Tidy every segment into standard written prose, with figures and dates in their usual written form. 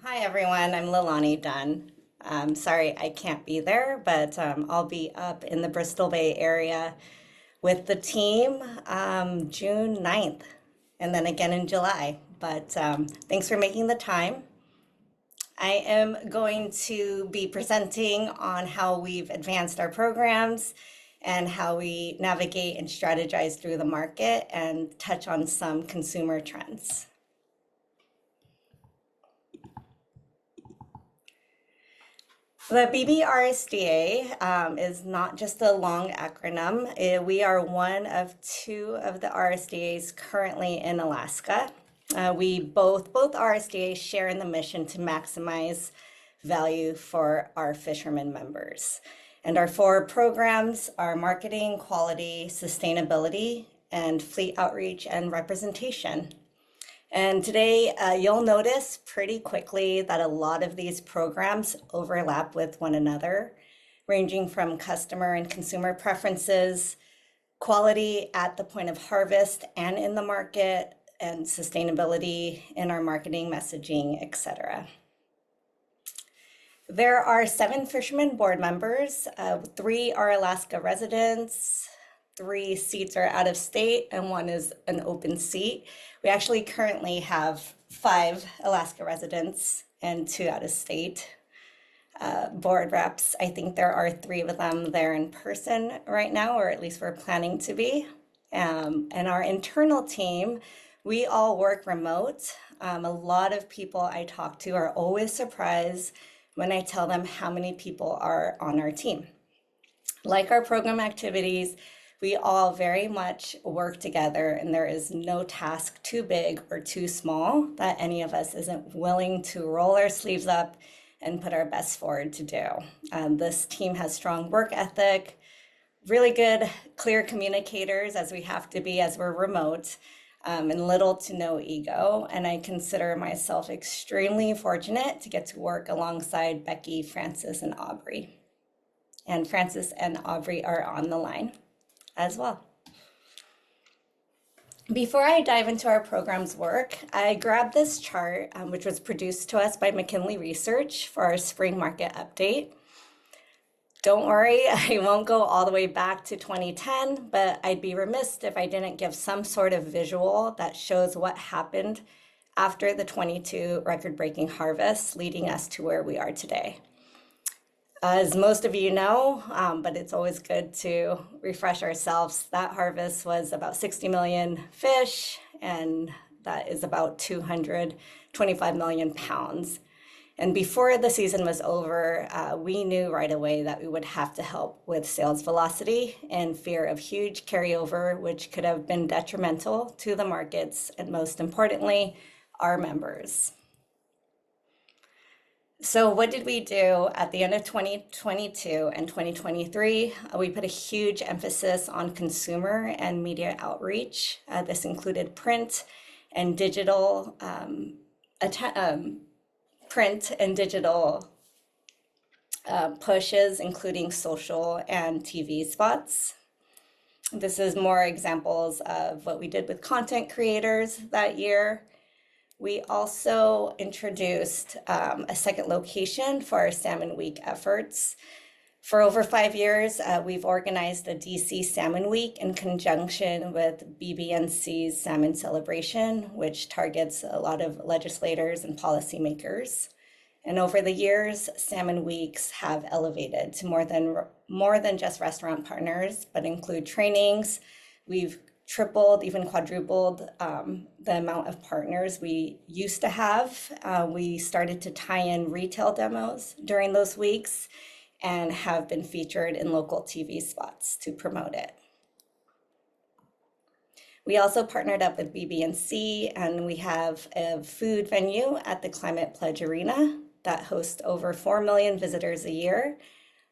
Hi everyone, I'm Lilani Dunn. Sorry I can't be there, but I'll be up in the Bristol Bay area with the team June 9th and then again in July. But thanks for making the time. I am going to be presenting on how we've advanced our programs and how we navigate and strategize through the market and touch on some consumer trends. The BBRSDA is not just a long acronym. We are one of two of the RSDAs currently in Alaska. We both RSDAs share in the mission to maximize value for our fishermen members. And our four programs are marketing, quality, sustainability, and fleet outreach and representation. And today you'll notice pretty quickly that a lot of these programs overlap with one another, ranging from customer and consumer preferences, quality at the point of harvest and in the market, and sustainability in our marketing, messaging, etc. There are 7 fishermen board members. 3 are Alaska residents, 3 seats are out of state, and 1 is an open seat. We actually currently have 5 Alaska residents and 2 out of state board reps. I think there are 3 of them there in person right now, or at least we're planning to be. And our internal team, we all work remote. A lot of people I talk to are always surprised when I tell them how many people are on our team. Like our program activities, we all very much work together, and there is no task too big or too small that any of us isn't willing to roll our sleeves up and put our best forward to do. This team has strong work ethic, really good, clear communicators, as we have to be as we're remote, and little to no ego. And I consider myself extremely fortunate to get to work alongside Becky, Francis, and Aubrey. And Francis and Aubrey are on the line as well. Before I dive into our program's work, I grabbed this chart, which was produced to us by McKinley Research for our spring market update. Don't worry, I won't go all the way back to 2010, but I'd be remiss if I didn't give some sort of visual that shows what happened after the 22 record-breaking harvests, leading us to where we are today. As most of you know, but it's always good to refresh ourselves, that harvest was about 60 million fish, and that is about 225 million pounds. And before the season was over, we knew right away that we would have to help with sales velocity and fear of huge carryover, which could have been detrimental to the markets and, most importantly, our members. So what did we do at the end of 2022 and 2023? We put a huge emphasis on consumer and media outreach. This included print and digital pushes, including social and TV spots. This is more examples of what we did with content creators that year. We also introduced a second location for our Salmon Week efforts. For over 5 years, we've organized a DC Salmon Week in conjunction with BBNC's Salmon Celebration, which targets a lot of legislators and policymakers. And over the years, Salmon Weeks have elevated to more than just restaurant partners, but include trainings. We've tripled, even quadrupled the amount of partners we used to have. We started to tie in retail demos during those weeks and have been featured in local TV spots to promote it. We also partnered up with BB&C, and we have a food venue at the Climate Pledge Arena that hosts over 4 million visitors a year.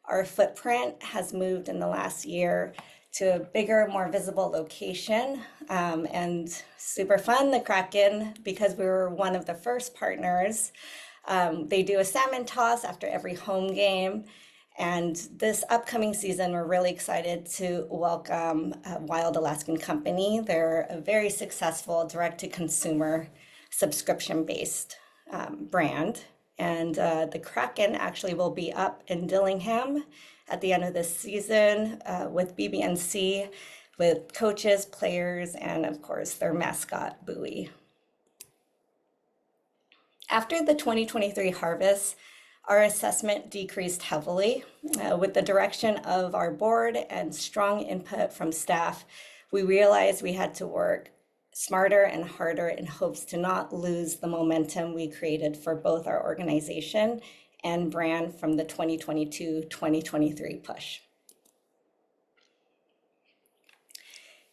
Our footprint has moved in the last year to a bigger, more visible location, and super fun, the Kraken, because we were one of the first partners. They do a salmon toss after every home game, and this upcoming season, we're really excited to welcome Wild Alaskan Company. They're a very successful direct-to-consumer subscription-based brand. And the Kraken actually will be up in Dillingham at the end of this season with BBNC, with coaches, players, and of course their mascot, Bowie. After the 2023 harvest, our assessment decreased heavily. With the direction of our board and strong input from staff, we realized we had to work smarter and harder in hopes to not lose the momentum we created for both our organization and brand from the 2022-2023 push.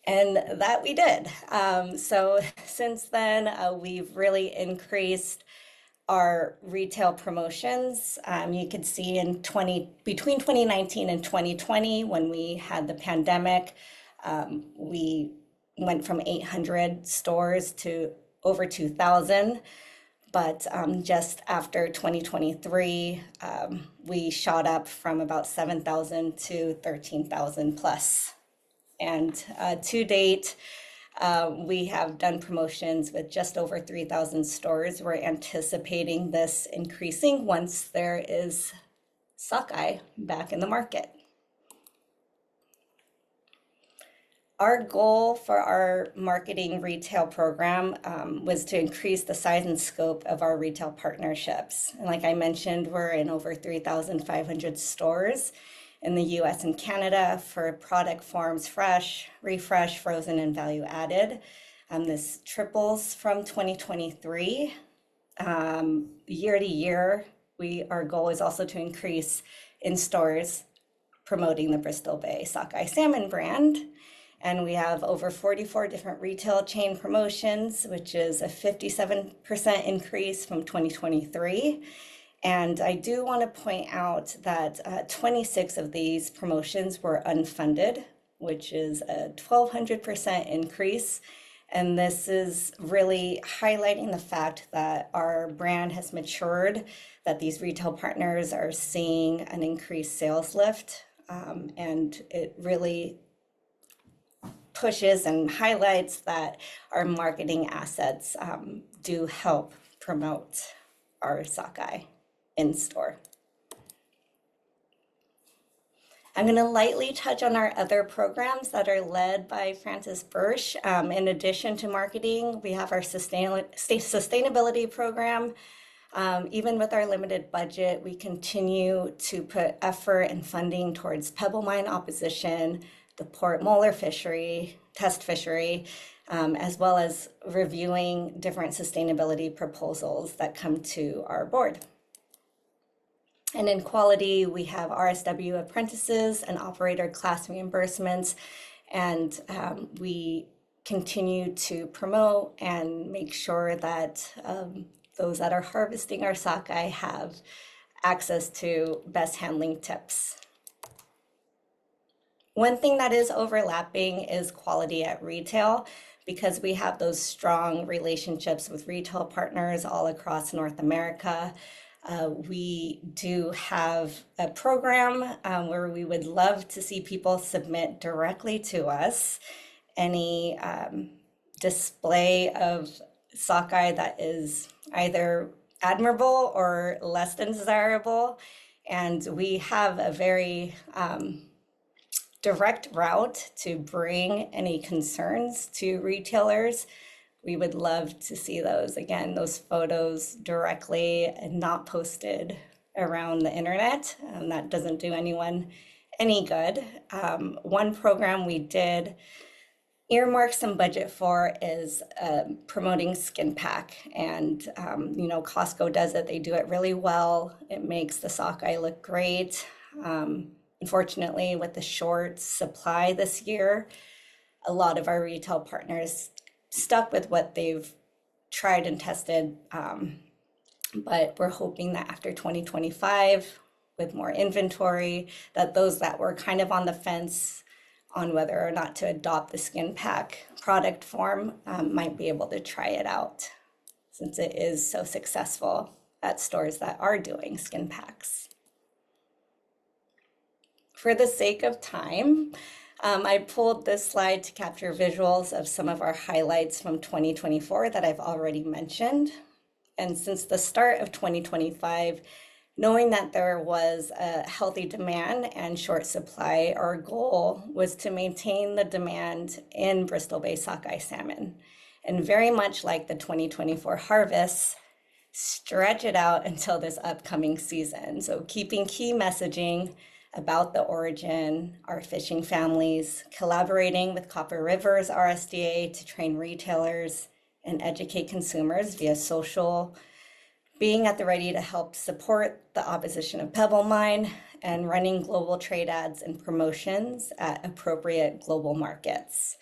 And that we did. So since then, we've really increased our retail promotions. You could see between 2019 and 2020, when we had the pandemic, we went from 800 stores to over 2,000. But just after 2023, we shot up from about 7,000 to 13,000 plus. And to date, we have done promotions with just over 3,000 stores. We're anticipating this increasing once there is sockeye back in the market. Our goal for our marketing retail program was to increase the size and scope of our retail partnerships. And like I mentioned, we're in over 3,500 stores in the US and Canada for product forms fresh, refresh, frozen, and value added. This triples from 2023. Year to year, our goal is also to increase in stores promoting the Bristol Bay sockeye salmon brand. And we have over 44 different retail chain promotions, which is a 57% increase from 2023. And I do want to point out that 26 of these promotions were unfunded, which is a 1,200% increase. And this is really highlighting the fact that our brand has matured, that these retail partners are seeing an increased sales lift, and it really pushes and highlights that our marketing assets do help promote our sockeye in store. I'm going to lightly touch on our other programs that are led by Frances Birch. In addition to marketing, we have our sustainability program. Even with our limited budget, we continue to put effort and funding towards pebble mine opposition, the Port Molar fishery, test fishery, as well as reviewing different sustainability proposals that come to our board. And in quality, we have RSW apprentices and operator class reimbursements, and we continue to promote and make sure that those that are harvesting our sockeye have access to best handling tips. One thing that is overlapping is quality at retail, because we have those strong relationships with retail partners all across North America. We do have a program where we would love to see people submit directly to us any display of sockeye that is either admirable or less than desirable. And we have a very direct route to bring any concerns to retailers. We would love to see those, again, those photos directly and not posted around the internet. That doesn't do anyone any good. One program we did earmark some budget for is promoting Skin Pack. And, Costco does it. They do it really well. It makes the sockeye look great. Unfortunately, with the short supply this year, a lot of our retail partners stuck with what they've tried and tested, but we're hoping that after 2025, with more inventory, that those that were kind of on the fence on whether or not to adopt the Skin Pack product form might be able to try it out, since it is so successful at stores that are doing Skin Packs. For the sake of time, I pulled this slide to capture visuals of some of our highlights from 2024 that I've already mentioned. And since the start of 2025, knowing that there was a healthy demand and short supply, our goal was to maintain the demand in Bristol Bay sockeye salmon. And very much like the 2024 harvest, stretch it out until this upcoming season. So keeping key messaging about the origin, our fishing families, collaborating with Copper Rivers RSDA to train retailers and educate consumers via social, being at the ready to help support the opposition of Pebble Mine, and running global trade ads and promotions at appropriate global markets.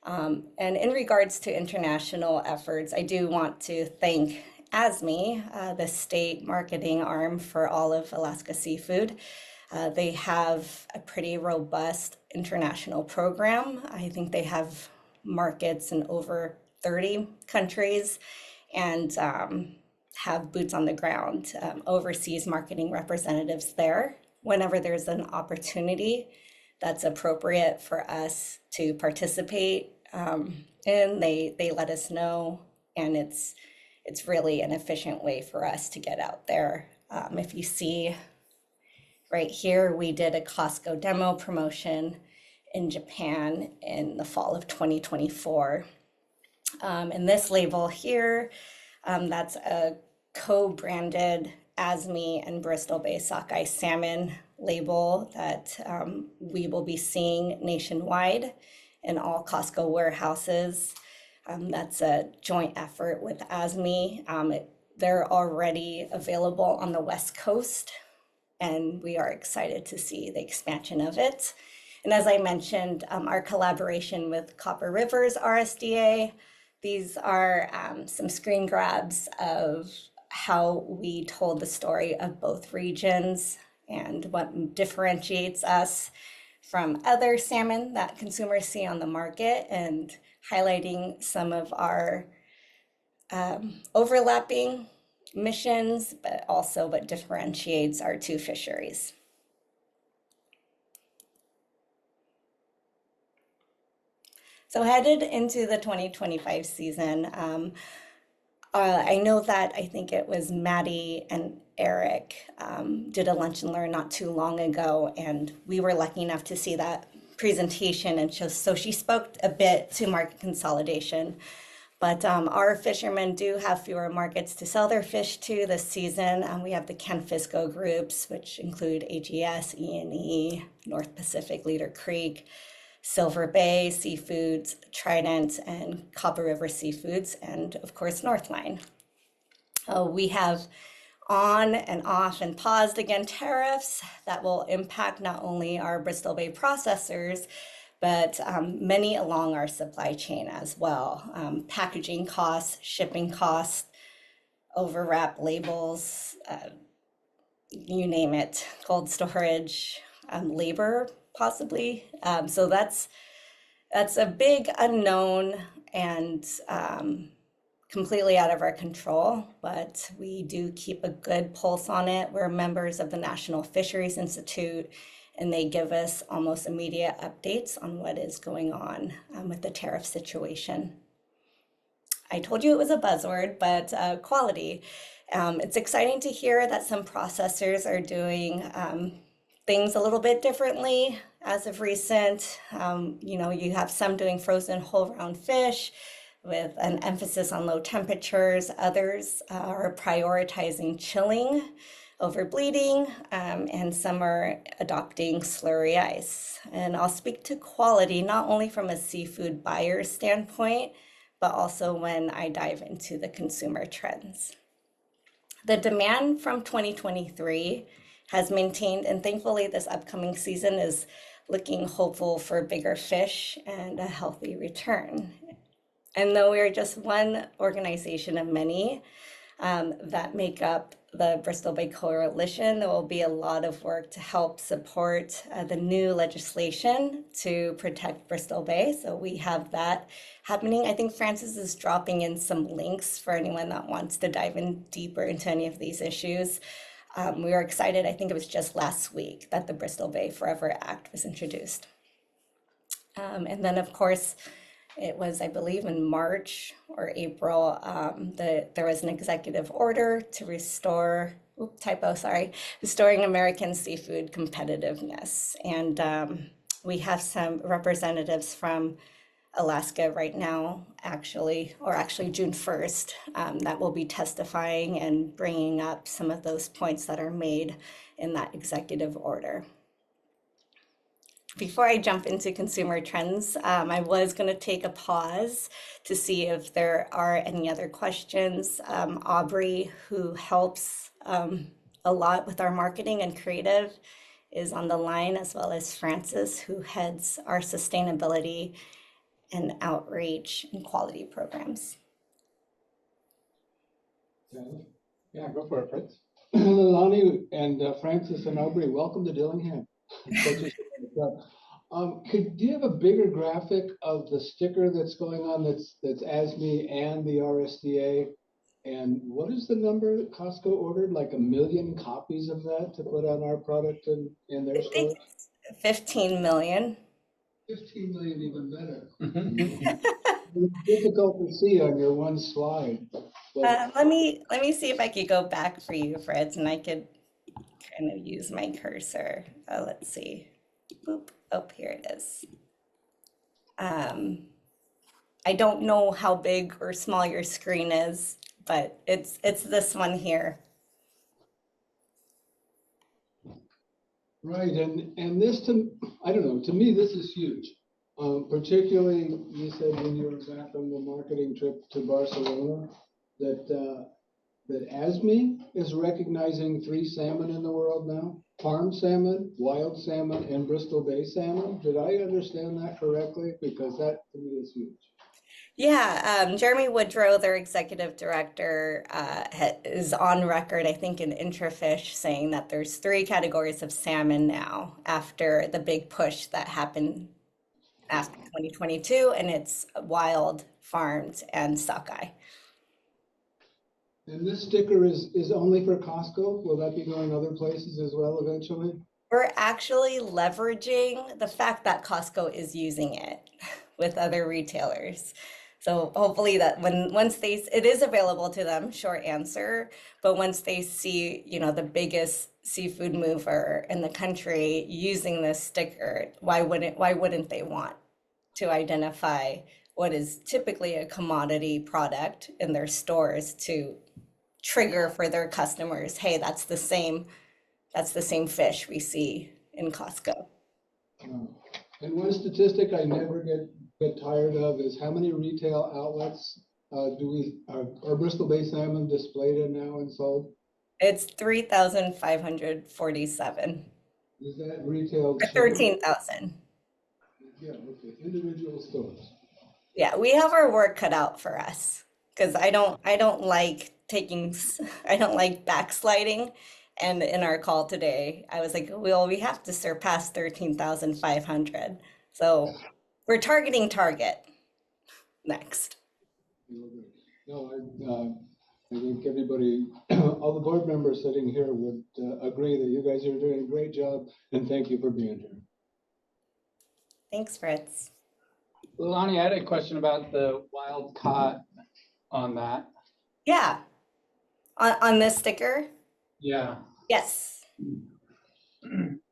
And in regards to international efforts, I do want to thank ASME, the state marketing arm for all of Alaska Seafood. They have a pretty robust international program. I think they have markets in over 30 countries and have boots on the ground, overseas marketing representatives there. Whenever there's an opportunity that's appropriate for us to participate in, they let us know, and it's really an efficient way for us to get out there. If you see right here, we did a Costco demo promotion in Japan in the fall of 2024. And this label here, that's a co-branded ASME and Bristol Bay sockeye salmon label that we will be seeing nationwide in all Costco warehouses. That's a joint effort with ASME. They're already available on the West Coast, and we are excited to see the expansion of it. And as I mentioned, our collaboration with Copper Rivers RSDA, these are some screen grabs of how we told the story of both regions and what differentiates us from other salmon that consumers see on the market, and highlighting some of our overlapping missions, but also what differentiates our two fisheries. So headed into the 2025 season, I know that I think it was Maddie and Eric did a lunch and learn not too long ago, and we were lucky enough to see that presentation, and so she spoke a bit to market consolidation. But our fishermen do have fewer markets to sell their fish to this season. We have the Canfisco groups, which include AGS, E&E, North Pacific, Leader Creek, Silver Bay Seafoods, Trident, and Copper River Seafoods, and of course, Northline. We have on and off and paused again tariffs that will impact not only our Bristol Bay processors, but many along our supply chain as well. Packaging costs, shipping costs, overwrap labels, you name it, cold storage, labor possibly. So that's a big unknown and completely out of our control, but we do keep a good pulse on it. We're members of the National Fisheries Institute, and they give us almost immediate updates on what is going on with the tariff situation. I told you it was a buzzword, but quality. It's exciting to hear that some processors are doing things a little bit differently as of recent. You have some doing frozen whole round fish with an emphasis on low temperatures. Others are prioritizing chilling over bleeding, and some are adopting slurry ice. And I'll speak to quality not only from a seafood buyer standpoint, but also when I dive into the consumer trends. The demand from 2023 has maintained, and thankfully this upcoming season is looking hopeful for bigger fish and a healthy return. And though we are just one organization of many that make up the Bristol Bay Coalition, there will be a lot of work to help support the new legislation to protect Bristol Bay. So we have that happening. I think Francis is dropping in some links for anyone that wants to dive in deeper into any of these issues. We were excited, I think it was just last week, that the Bristol Bay Forever Act was introduced. And then, of course, It was, I believe, in March or April, there was an executive order to restore, oop, typo, sorry, restoring American seafood competitiveness. And we have some representatives from Alaska right now, actually June 1st, that will be testifying and bringing up some of those points that are made in that executive order. Before I jump into consumer trends, I was going to take a pause to see if there are any other questions. Aubrey, who helps a lot with our marketing and creative, is on the line, as well as Francis, who heads our sustainability and outreach and quality programs. Yeah, go for it, Fritz. Lilani and Francis and Aubrey, welcome to Dillingham. Do you have a bigger graphic of the sticker that's going on that's ASME and the RSDA? And what is the number that Costco ordered? Like 1 million copies of that to put on our product in their I think stores? it's 15 million. 15 million, even better. It's difficult to see on your one slide. But Let me see if I could go back for you, Fred, and I could kind of use my cursor. Let's see. Boop. Oh, here it is. I don't know how big or small your screen is, but it's this one here. right, and this I don't know, to me, this is huge. Particularly, you said when you were back on the marketing trip to Barcelona, that ASME is recognizing 3 salmon in the world now: farm salmon, wild salmon, and Bristol Bay salmon. Did I understand that correctly? Because that to me is huge. Yeah, Jeremy Woodrow, their executive director, is on record, I think, in Intrafish, saying that there's 3 categories of salmon now after the big push that happened after 2022, and it's wild, farmed, and sockeye. And this sticker is only for Costco? Will that be going other places as well eventually? We're actually leveraging the fact that Costco is using it with other retailers. So hopefully that it is available to them, short answer, but once they see, the biggest seafood mover in the country using this sticker, why wouldn't they want to identify what is typically a commodity product in their stores to trigger for their customers, hey, that's the same fish we see in Costco. And one statistic I never get tired of is how many retail outlets are Bristol Bay salmon displayed in now and sold? It's 3,547. Is that retail? Or 13,000. Yeah, okay. Individual stores. Yeah, we have our work cut out for us because I don't like backsliding. And in our call today, I was like, well, we have to surpass 13,500. So we're targeting Target next. No, I think everybody, all the board members sitting here would agree that you guys are doing a great job, and thank you for being here. Thanks, Fritz. Lilani, I had a question about the wild caught on that. Yeah. On this sticker? Yeah. Yes.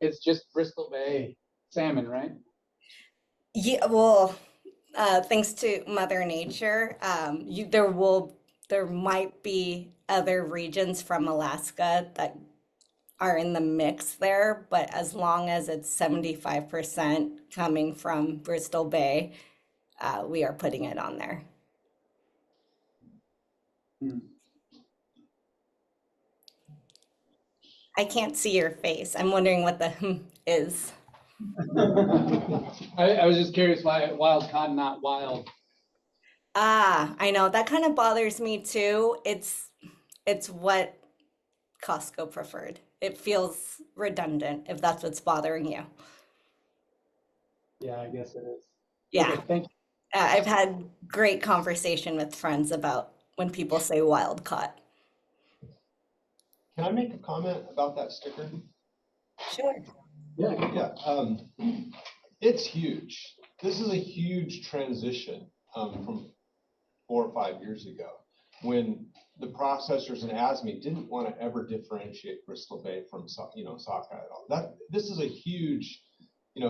It's just Bristol Bay salmon, right? Yeah, well, thanks to Mother Nature, there might be other regions from Alaska that are in the mix there, but as long as it's 75% coming from Bristol Bay, we are putting it on there. I can't see your face. I'm wondering what the is. I was just curious why wild caught, not wild. I know that kind of bothers me too. It's what Costco preferred. It feels redundant if that's what's bothering you. Yeah, I guess it is. Yeah. Okay, thank you. I've had great conversation with friends about when people say wild caught. Can I make a comment about that sticker? Sure. Yeah. It's huge. this is a huge transition from 4 or 5 years ago, when the processors in ASME didn't want to ever differentiate Bristol Bay from sockeye at all. This is a huge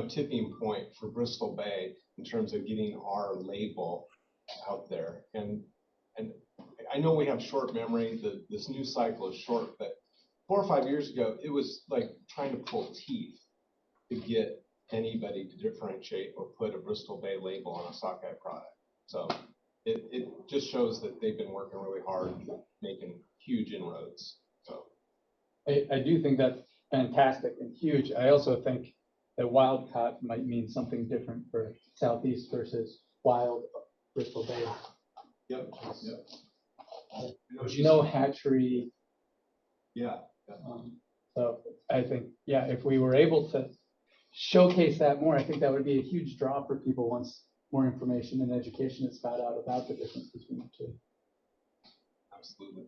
tipping point for Bristol Bay in terms of getting our label out there. And I know we have short memory. This news cycle is short, but 4 or 5 years ago, it was like trying to pull teeth to get anybody to differentiate or put a Bristol Bay label on a sockeye product. So it just shows that they've been working really hard, making huge inroads. So I do think that's fantastic and huge. I also think that wild caught might mean something different for Southeast versus wild Bristol Bay. yep. There's no hatchery. Yeah. So I think, yeah, if we were able to showcase that more, I think that would be a huge draw for people once more information and education is got out about the difference between the two. Absolutely.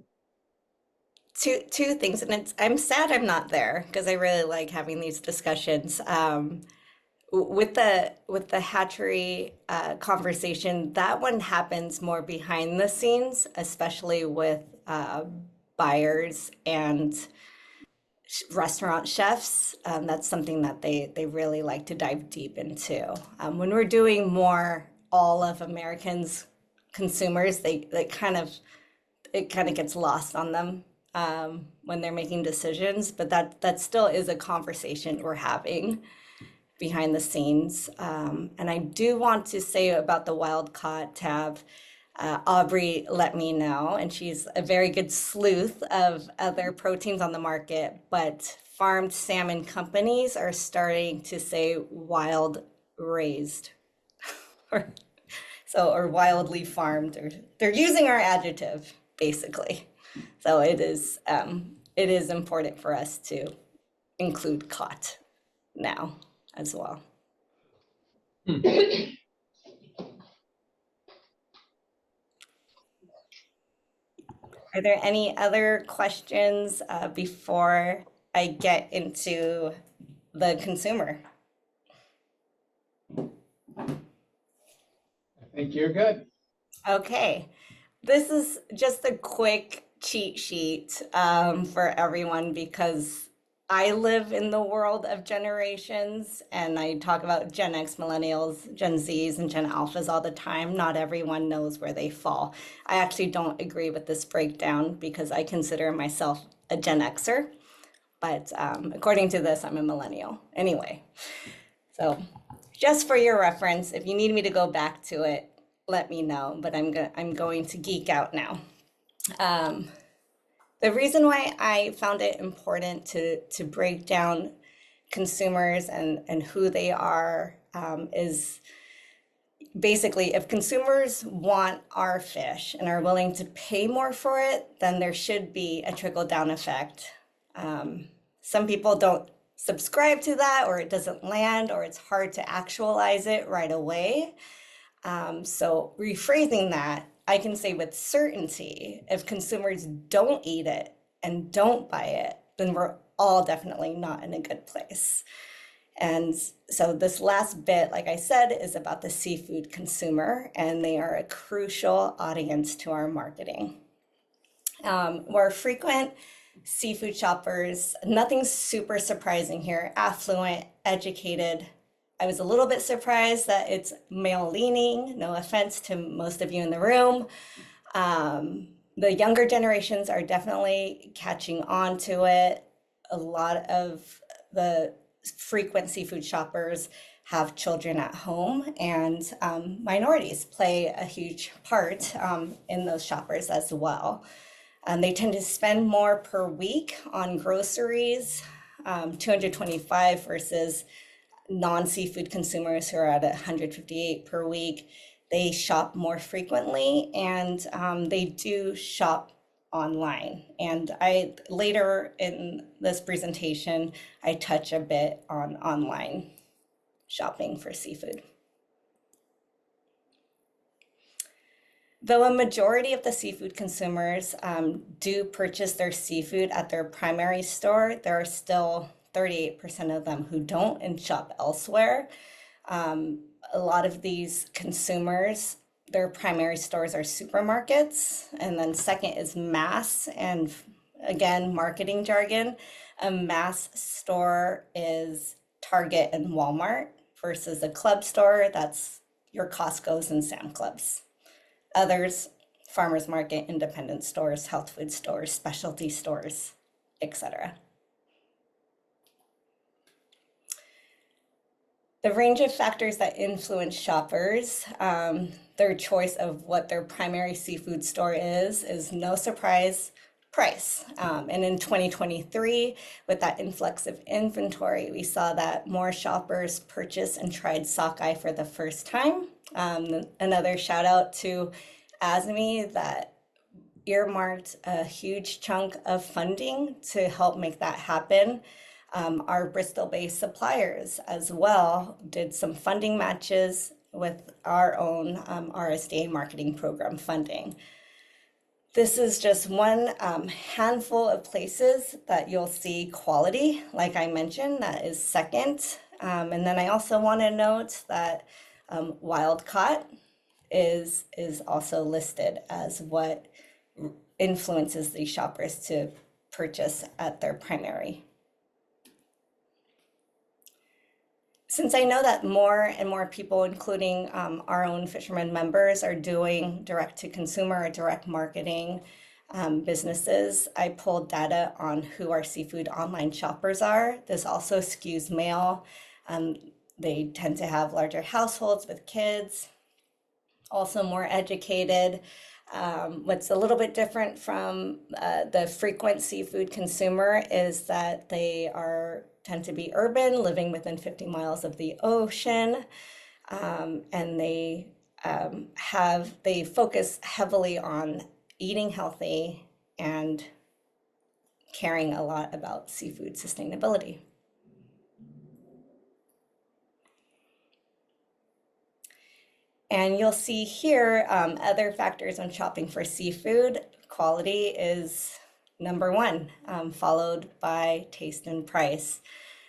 Two things, and I'm sad I'm not there because I really like having these discussions. With the hatchery conversation, that one happens more behind the scenes, especially with buyers and restaurant chefs. That's something that they really like to dive deep into. When we're doing more all of Americans consumers, it kind of gets lost on them when they're making decisions. But that still is a conversation we're having behind the scenes. And I do want to say about the wild caught tab. Aubrey let me know, and she's a very good sleuth of other proteins on the market, but farmed salmon companies are starting to say wild raised or wildly farmed, or they're using our adjective basically. So it is important for us to include caught now as well. Are there any other questions before I get into the consumer? I think you're good. Okay, this is just a quick cheat sheet for everyone because I live in the world of generations and I talk about Gen X, millennials, Gen Zs, and Gen Alphas all the time. Not everyone knows where they fall. I actually don't agree with this breakdown because I consider myself a Gen Xer, but according to this, I'm a millennial. Anyway, so just for your reference, if you need me to go back to it, let me know, but I'm going to geek out now. The reason why I found it important to break down consumers and who they are is basically if consumers want our fish and are willing to pay more for it, then there should be a trickle-down effect. Some people don't subscribe to that, or it doesn't land, or it's hard to actualize it right away. So rephrasing that, I can say with certainty, if consumers don't eat it and don't buy it, then we're all definitely not in a good place. And so this last bit, like I said, is about the seafood consumer, and they are a crucial audience to our marketing. We're frequent seafood shoppers, nothing super surprising here, affluent, educated. I was a little bit surprised that it's male leaning, no offense to most of you in the room. The younger generations are definitely catching on to it. A lot of the frequent seafood shoppers have children at home, and minorities play a huge part in those shoppers as well. They tend to spend more per week on groceries, 225 versus non-seafood consumers who are at 158 per week. They shop more frequently, and they do shop online. And I later in this presentation, I touch a bit on online shopping for seafood. Though a majority of the seafood consumers do purchase their seafood at their primary store, there are still 38% of them who don't and shop elsewhere. A lot of these consumers, their primary stores are supermarkets, and then second is mass. And again, marketing jargon, a mass store is Target and Walmart versus a club store, that's your Costco's and Sam Clubs. Others, farmers market, independent stores, health food stores, specialty stores, etc. The range of factors that influence shoppers, their choice of what their primary seafood store is no surprise, price. And in 2023, with that influx of inventory, we saw that more shoppers purchased and tried sockeye for the first time. Another shout out to ASME that earmarked a huge chunk of funding to help make that happen. Our Bristol Bay suppliers as well did some funding matches with our own RSDA marketing program funding. This is just one handful of places that you'll see quality, like I mentioned, that is second. And then I also want to note that wild caught is also listed as what influences these shoppers to purchase at their primary. Since I know that more and more people, including our own fishermen members, are doing direct to consumer or direct marketing businesses, I pulled data on who our seafood online shoppers are. This also skews male. They tend to have larger households with kids, also more educated. What's a little bit different from the frequent seafood consumer is that they tend to be urban, living within 50 miles of the ocean, and they focus heavily on eating healthy and caring a lot about seafood sustainability. And you'll see here other factors when shopping for seafood. Quality is number one, followed by taste and price.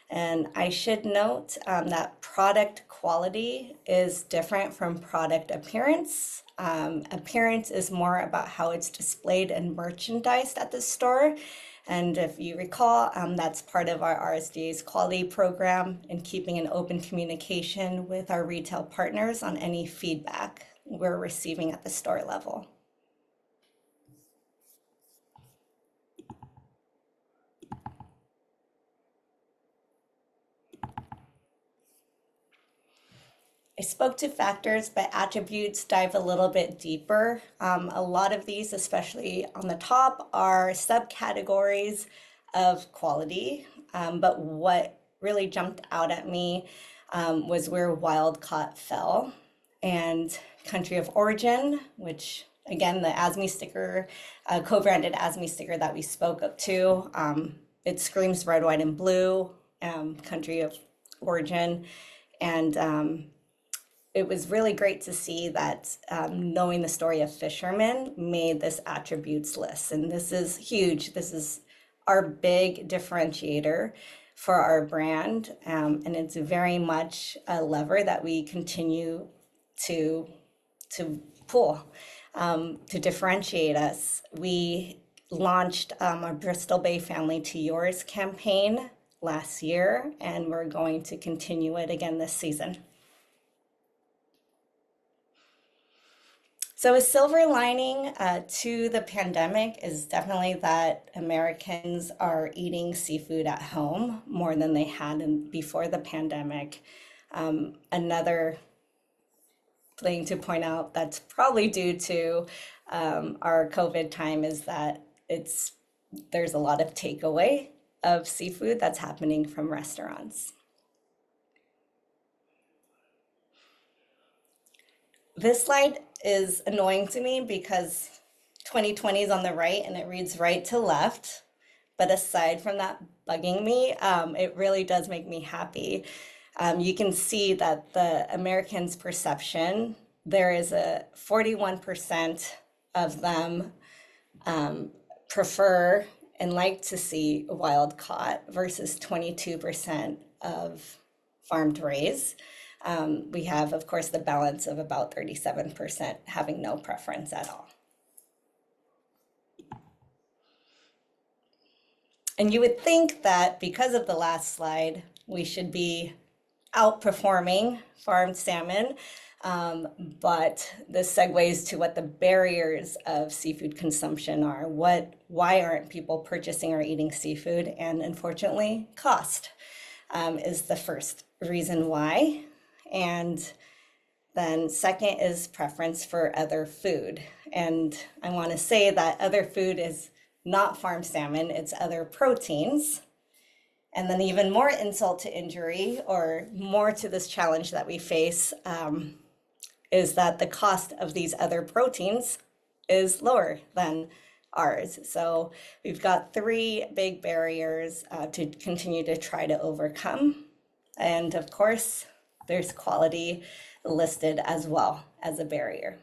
And I should note that product quality is different from product appearance. Appearance is more about how it's displayed and merchandised at the store. And if you recall, that's part of our RSDA's quality program and keeping an open communication with our retail partners on any feedback we're receiving at the store level. I spoke to factors, but attributes dive a little bit deeper. A lot of these, especially on the top, are subcategories of quality. But what really jumped out at me was where wild caught fell, and country of origin, which again, the ASME sticker, co-branded ASME sticker that we spoke up to, it screams red, white, and blue, country of origin. And it was really great to see that knowing the story of fishermen made this attributes list. And this is huge. This is our big differentiator for our brand. And it's very much a lever that we continue to pull to differentiate us. We launched our Bristol Bay Family to Yours campaign last year, and we're going to continue it again this season. So a silver lining to the pandemic is definitely that Americans are eating seafood at home more than they had before the pandemic. Another thing to point out that's probably due to our COVID time is that there's a lot of takeaway of seafood that's happening from restaurants. This slide is annoying to me because 2020 is on the right and it reads right to left. But aside from that bugging me, it really does make me happy. You can see that the Americans' perception, there is a 41% of them prefer and like to see wild caught versus 22% of farmed raised. We have, of course, the balance of about 37% having no preference at all. And you would think that because of the last slide, we should be outperforming farmed salmon, but this segues to what the barriers of seafood consumption are. Why aren't people purchasing or eating seafood? And unfortunately, cost is the first reason why. And then second is preference for other food. And I want to say that other food is not farmed salmon, it's other proteins. And then even more insult to injury, or more to this challenge that we face, is that the cost of these other proteins is lower than ours. So we've got three big barriers to continue to try to overcome. And of course, there's quality listed as well as a barrier.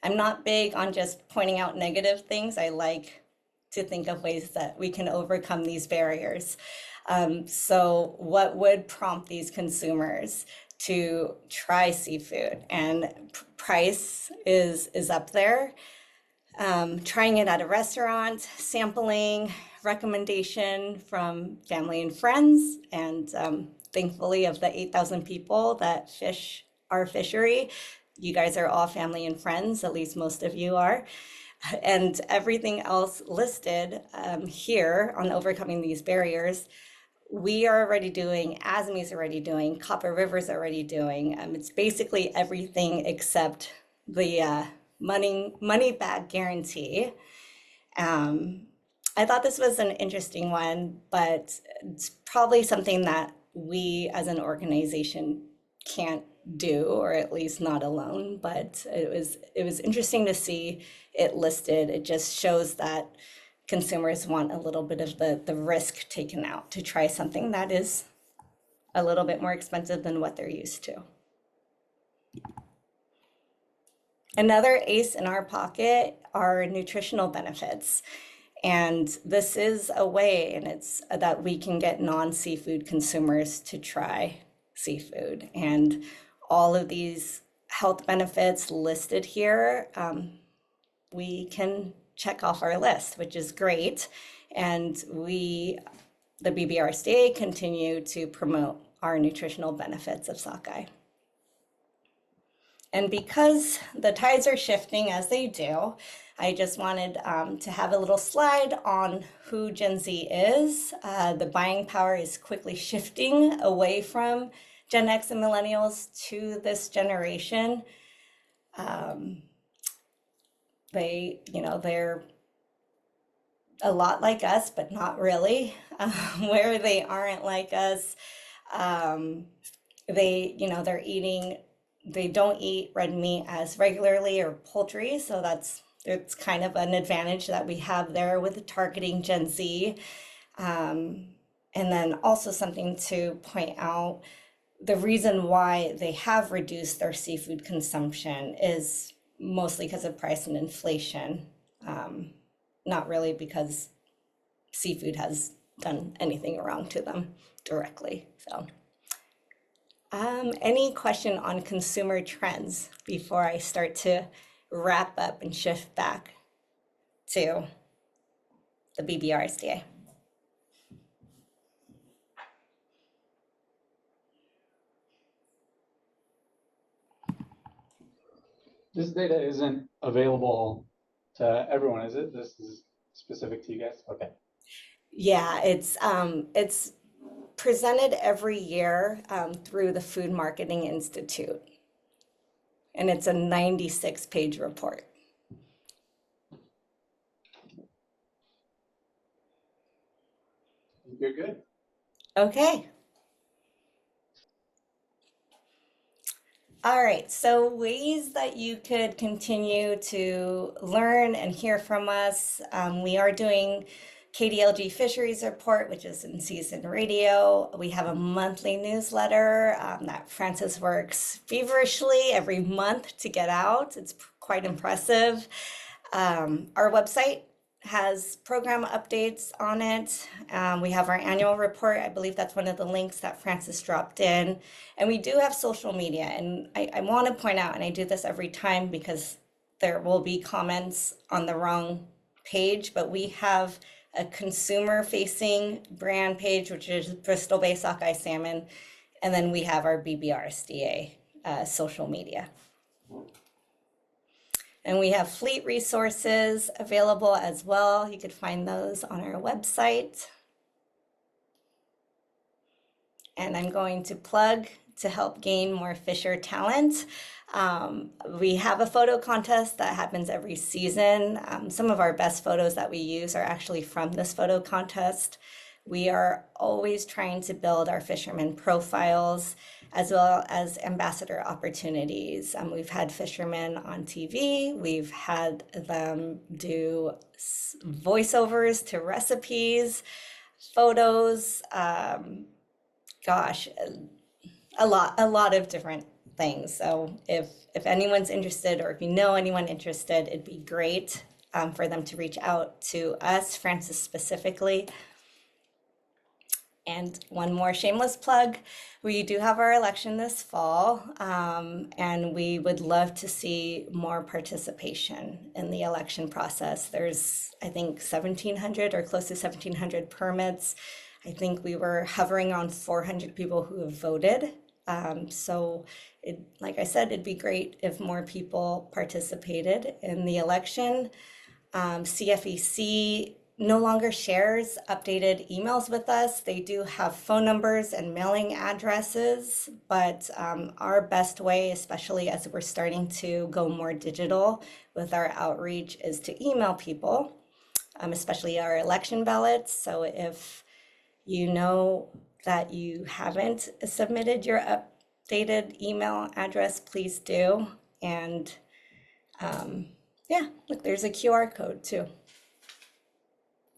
I'm not big on just pointing out negative things. I like to think of ways that we can overcome these barriers. So what would prompt these consumers to try seafood? And price is up there. Trying it at a restaurant, sampling, recommendation from family and friends, and thankfully of the 8,000 people that fish our fishery, you guys are all family and friends, at least most of you are. And everything else listed here on overcoming these barriers, we are already doing, ASME's already doing, Copper River's already doing. It's basically everything except the money back guarantee. I thought this was an interesting one, but it's probably something that we as an organization can't do, or at least not alone. But it was interesting to see it listed. It just shows that consumers want a little bit of the risk taken out to try something that is a little bit more expensive than what they're used to. Another ace in our pocket are nutritional benefits. And this is a way, and it's that we can get non-seafood consumers to try seafood. And all of these health benefits listed here, we can check off our list, which is great. And the BBRSDA, continue to promote our nutritional benefits of sockeye. And because the tides are shifting as they do, I just wanted to have a little slide on who Gen Z is. The buying power is quickly shifting away from Gen X and millennials to this generation. They're a lot like us, but not really. Where they aren't like us, they don't eat red meat as regularly, or poultry, so it's kind of an advantage that we have there with targeting Gen Z. And then also something to point out, the reason why they have reduced their seafood consumption is mostly because of price and inflation, not really because seafood has done anything wrong to them directly. So, any question on consumer trends before I start to wrap up and shift back to the BBRSDA? This data isn't available to everyone, is it? This is specific to you guys? Okay. Yeah, it's presented every year through the Food Marketing Institute. And it's a 96-page report. You're good. Okay. All right, so ways that you could continue to learn and hear from us. We are doing KDLG Fisheries Report, which is in season radio. We have a monthly newsletter that Francis works feverishly every month to get out. It's quite impressive. Our website has program updates on it. We have our annual report. I believe that's one of the links that Francis dropped in. And we do have social media. And I want to point out, and I do this every time because there will be comments on the wrong page, but we have a consumer facing brand page, which is Bristol Bay Sockeye Salmon. And then we have our BBRSDA social media. And we have fleet resources available as well. You could find those on our website. And I'm going to plug to help gain more fisher talent. We have a photo contest that happens every season. Some of our best photos that we use are actually from this photo contest. We are always trying to build our fishermen profiles as well as ambassador opportunities. We've had fishermen on TV. We've had them do voiceovers to recipes, photos, gosh, a lot of different things. So if anyone's interested, or if you know anyone interested, it'd be great for them to reach out to us, Francis specifically. And one more shameless plug, we do have our election this fall, and we would love to see more participation in the election process. There's, I think, 1,700 or close to 1,700 permits. I think we were hovering on 400 people who have voted. So, like I said, it'd be great if more people participated in the election. CFEC no longer shares updated emails with us. They do have phone numbers and mailing addresses, but our best way, especially as we're starting to go more digital with our outreach, is to email people, especially our election ballots. So if you know that you haven't submitted your updated email address, please do. And yeah, look, there's a QR code too.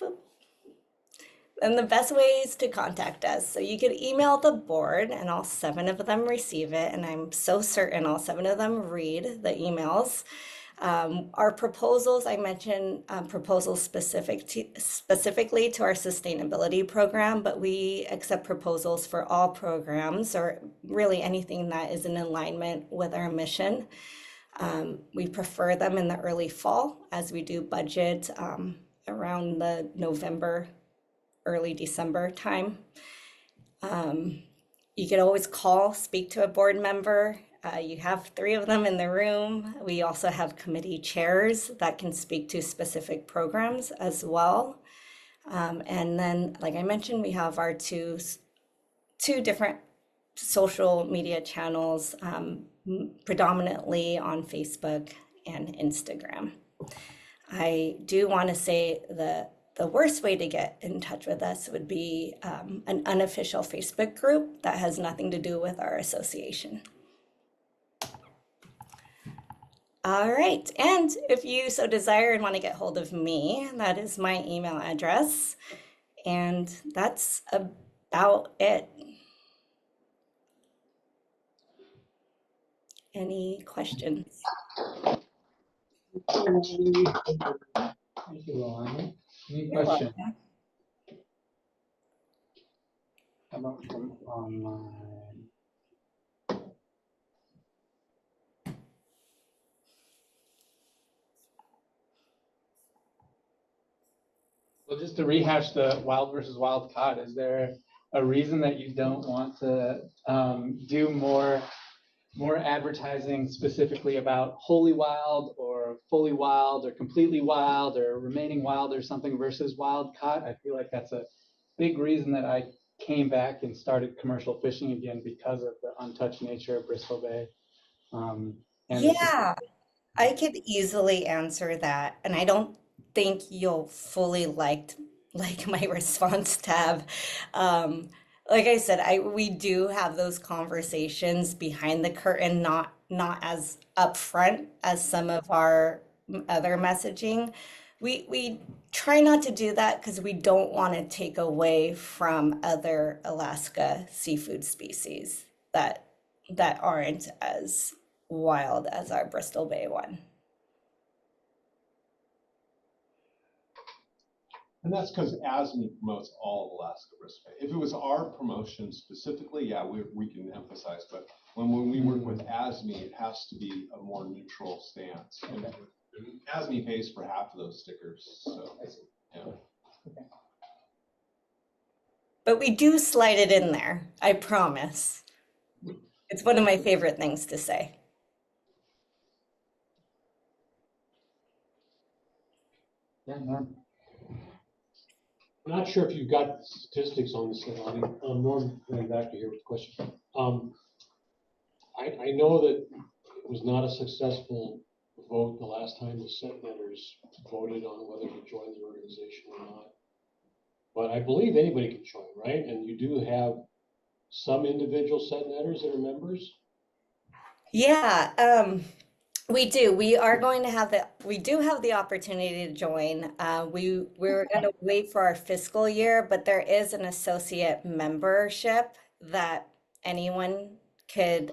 Boop. And the best ways to contact us. So you could email the board and all 7 of them receive it. And I'm so certain all 7 of them read the emails. Our proposals, I mentioned proposals specifically to our sustainability program, but we accept proposals for all programs or really anything that is in alignment with our mission. We prefer them in the early fall as we do budget around the November, early December time. You could always call, speak to a board member. You have 3 of them in the room. We also have committee chairs that can speak to specific programs as well. And then, like I mentioned, we have our two different social media channels, predominantly on Facebook and Instagram. I do want to say the worst way to get in touch with us would be an unofficial Facebook group that has nothing to do with our association. All right, and if you so desire and want to get hold of me, that is my email address, and that's about it. Any questions? Thank you, Lilani. Any questions? How about from online? Well, just to rehash the wild versus wild caught, is there a reason that you don't want to do more advertising specifically about wholly wild or fully wild or completely wild or remaining wild or something versus wild caught? I feel like that's a big reason that I came back and started commercial fishing again, because of the untouched nature of Bristol Bay. And Yeah, I could easily answer that, and I don't think you'll fully like my response tab. Like I said, we do have those conversations behind the curtain, not as upfront as some of our other messaging. We try not to do that because we don't want to take away from other Alaska seafood species that aren't as wild as our Bristol Bay one. And that's because ASME promotes all of Alaska Bristol Bay. If it was our promotion specifically, yeah, we can emphasize, but when we work with ASME, it has to be a more neutral stance. And ASME pays for half of those stickers, so, yeah. But we do slide it in there, I promise. It's one of my favorite things to say. Yeah, Norm. I'm not sure if you've got statistics on this, Lilani. Norm, going back to here with the question. I know that it was not a successful vote the last time the set netters voted on whether to join the organization or not. But I believe anybody can join, right? And you do have some individual set netters that are members. Yeah, we do. We do have the opportunity to join. We're going to wait for our fiscal year, but there is an associate membership that anyone could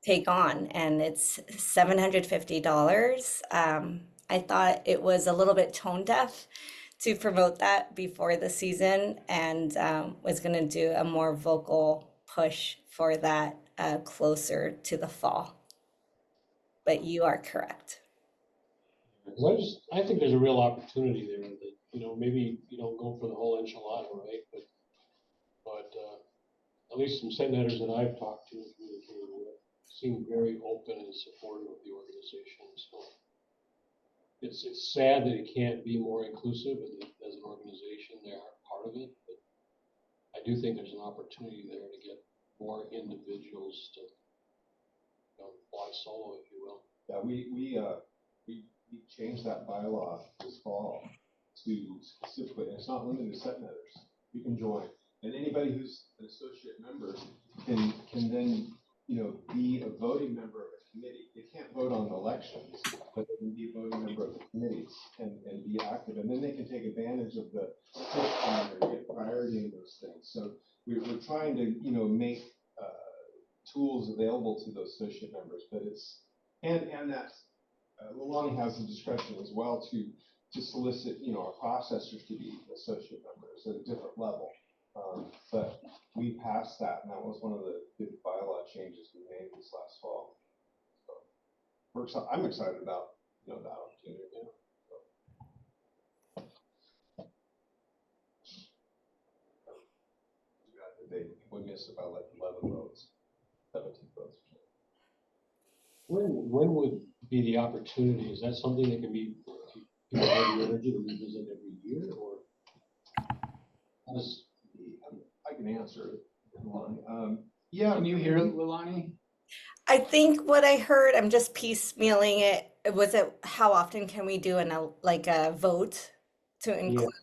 take on, and it's $750. I thought it was a little bit tone deaf to promote that before the season, and was going to do a more vocal push for that closer to the fall. But you are correct. I think there's a real opportunity there that, maybe you don't go for the whole enchilada, right? But at least some set netters that I've talked to and communicated with seem very open and supportive of the organization. So it's sad that it can't be more inclusive, and that as an organization they are part of it. But I do think there's an opportunity there to get more individuals to fly solo, if you will. Yeah, we changed that bylaw this fall to specifically, and it's not limited to set netters. You can join, and anybody who's an associate member can then be a voting member of a committee. They can't vote on elections, but they can be a voting member of the committees and be active, and then they can take advantage of the and get priority in those things. So we're trying to make tools available to those associate members, but and that's Lilani has the discretion as well to solicit our processors to be associate members at a different level. But we passed that, and that was one of the big bylaw changes we made this last fall. So I'm excited about that opportunity. We missed about like 11 votes, 17 votes. When would be the opportunity? Is that something that can be people have the energy to revisit every year, or how does? I can answer it. Yeah, Can you hear Lilani? I think what I heard, I'm just piecemealing it. Was it how often can we do a vote to include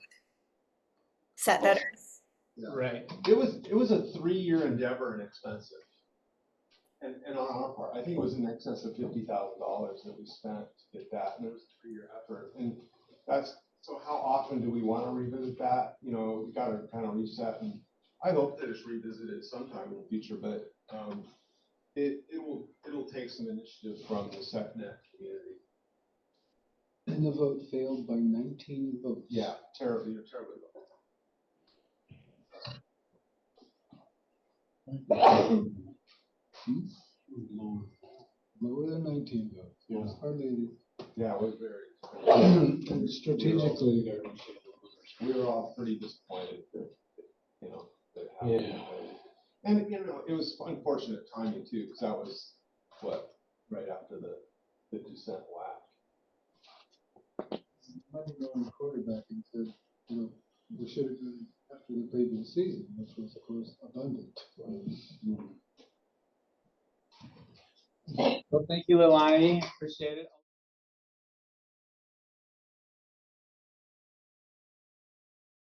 set netters? Yeah. Right. It was a 3-year endeavor and expensive. And on our part, I think it was in excess of $50,000 that we spent to get that, and it was a 3-year effort. And so how often do we want to revisit that? We got to kind of reset, and I hope that it's revisited sometime in the future, but it'll take some initiative from the SecNet community. And the vote failed by 19 votes. Yeah, terribly low. Lower than 19 votes. Yeah. Hardly. Yeah, it was very. And strategically, we were all pretty disappointed that that happened. Yeah. And it was unfortunate timing too, because that was right after the 50-cent whack. the quarterback and said, we should have done it after the previous season, which was of course abundant. Well, thank you, Lilani. Appreciate it.